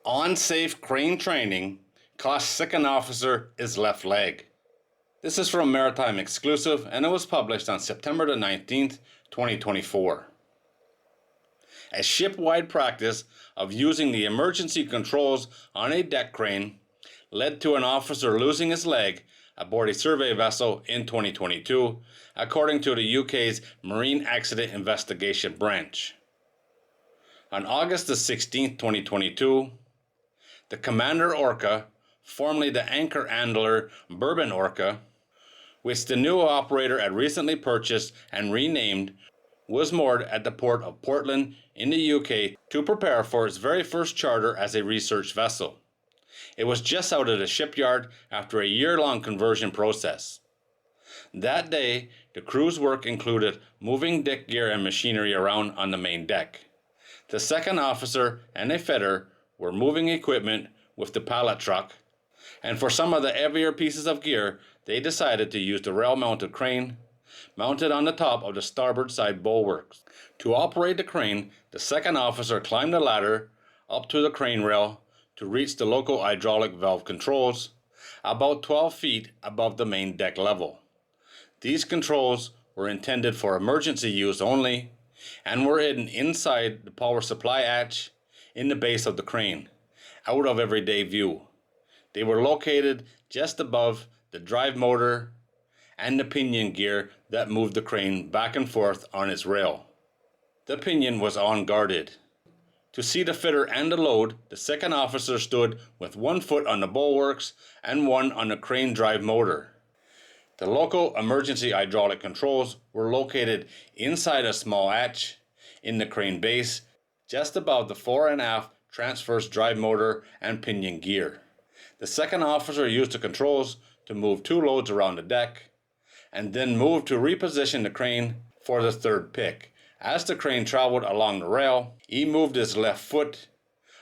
Unsafe crane training costs second officer his left leg. This is from Maritime Exclusive and it was published on September the 19th, 2024. A ship-wide practice of using the emergency controls on a deck crane led to an officer losing his leg aboard a survey vessel in 2022, according to the UK's Marine Accident Investigation Branch. On August the 16th, 2022, the Commander Orca, formerly the anchor handler Bourbon Orca, which the new operator had recently purchased and renamed, was moored at the port of Portland in the UK to prepare for its very first charter as a research vessel. It was just out of the shipyard after a year-long conversion process. That day, the crew's work included moving deck gear and machinery around on the main deck. The second officer and a fitter were moving equipment with the pallet truck, and for some of the heavier pieces of gear, they decided to use the rail-mounted crane mounted on the top of the starboard side bulwarks. To operate the crane, the second officer climbed the ladder up to the crane rail to reach the local hydraulic valve controls, about 12 feet above the main deck level. These controls were intended for emergency use only and were hidden inside the power supply hatch in the base of the crane, out of everyday view. They were located just above the drive motor and the pinion gear that moved the crane back and forth on its rail. The pinion was unguarded. To see the fitter and the load, the second officer stood with one foot on the bulwarks and one on the crane drive motor. The local emergency hydraulic controls were located inside a small hatch in the crane base, just above the fore and aft transverse drive motor and pinion gear. The second officer used the controls to move two loads around the deck, and then moved to reposition the crane for the third pick. As the crane traveled along the rail, he moved his left foot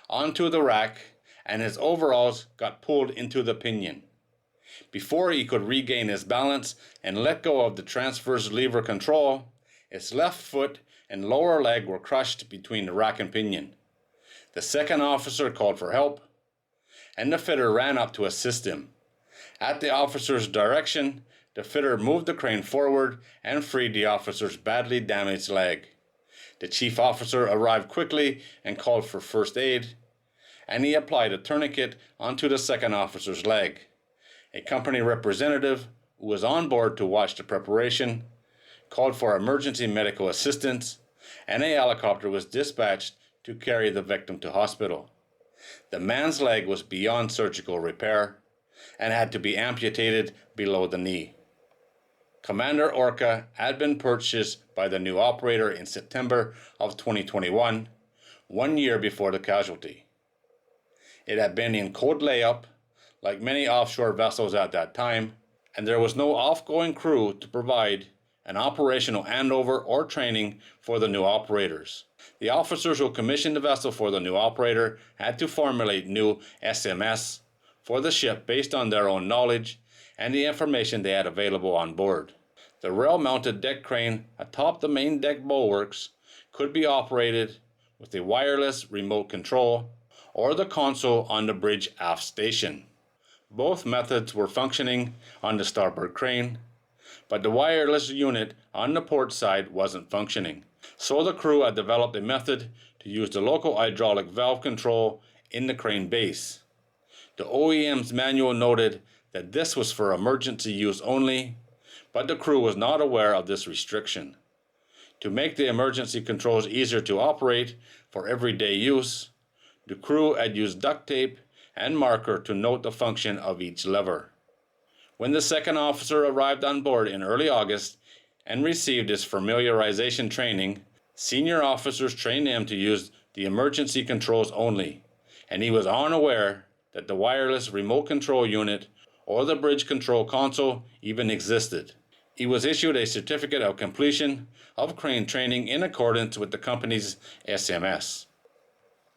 onto the rack and his overalls got pulled into the pinion. Before he could regain his balance and let go of the transverse lever control, his left foot and lower leg were crushed between the rack and pinion. The second officer called for help, and the fitter ran up to assist him. At the officer's direction, the fitter moved the crane forward and freed the officer's badly damaged leg. The chief officer arrived quickly and called for first aid, and he applied a tourniquet onto the second officer's leg. A company representative who was on board to watch the preparation called for emergency medical assistance, and a helicopter was dispatched to carry the victim to hospital. The man's leg was beyond surgical repair and had to be amputated below the knee. Commander Orca had been purchased by the new operator in September of 2021, 1 year before the casualty. It had been in cold layup, like many offshore vessels at that time, and there was no off-going crew to provide an operational handover or training for the new operators. The officers who commissioned the vessel for the new operator had to formulate new SMS for the ship based on their own knowledge and the information they had available on board. The rail-mounted deck crane atop the main deck bulwarks could be operated with a wireless remote control or the console on the bridge aft station. Both methods were functioning on the starboard crane, but the wireless unit on the port side wasn't functioning. So the crew had developed a method to use the local hydraulic valve control in the crane base. The OEM's manual noted that this was for emergency use only, but the crew was not aware of this restriction. To make the emergency controls easier to operate for everyday use, the crew had used duct tape and marker to note the function of each lever. When the second officer arrived on board in early August and received his familiarization training, senior officers trained him to use the emergency controls only, and he was unaware that the wireless remote control unit or the bridge control console even existed. He was issued a certificate of completion of crane training in accordance with the company's SMS.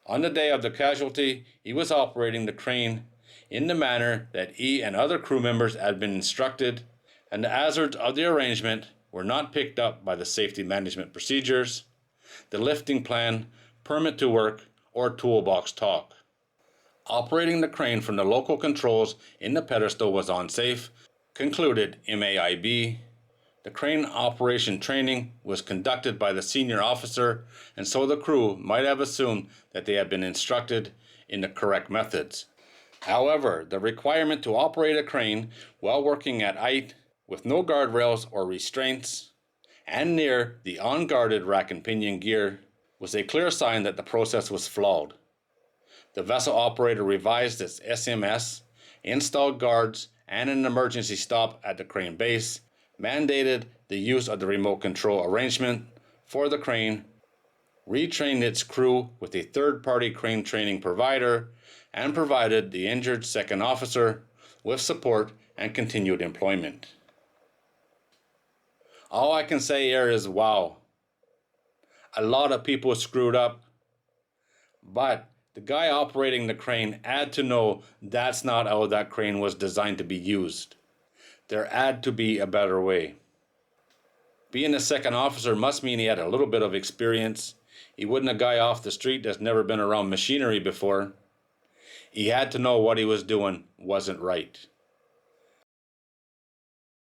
On the day of the casualty, he was operating the crane in the manner that he and other crew members had been instructed, and the hazards of the arrangement were not picked up by the safety management procedures, the lifting plan, permit to work, or toolbox talk. Operating the crane from the local controls in the pedestal was unsafe, concluded MAIB. The crane operation training was conducted by the senior officer, and so the crew might have assumed that they had been instructed in the correct methods. However, the requirement to operate a crane while working at height with no guardrails or restraints and near the unguarded rack and pinion gear was a clear sign that the process was flawed. The vessel operator revised its SMS, installed guards and an emergency stop at the crane base, mandated the use of the remote control arrangement for the crane, retrained its crew with a third-party crane training provider, and provided the injured second officer with support and continued employment. All I can say here is wow. A lot of people screwed up, but the guy operating the crane had to know that's not how that crane was designed to be used. There had to be a better way. Being a second officer must mean he had a little bit of experience. He wasn't a guy off the street that's never been around machinery before. He had to know what he was doing wasn't right.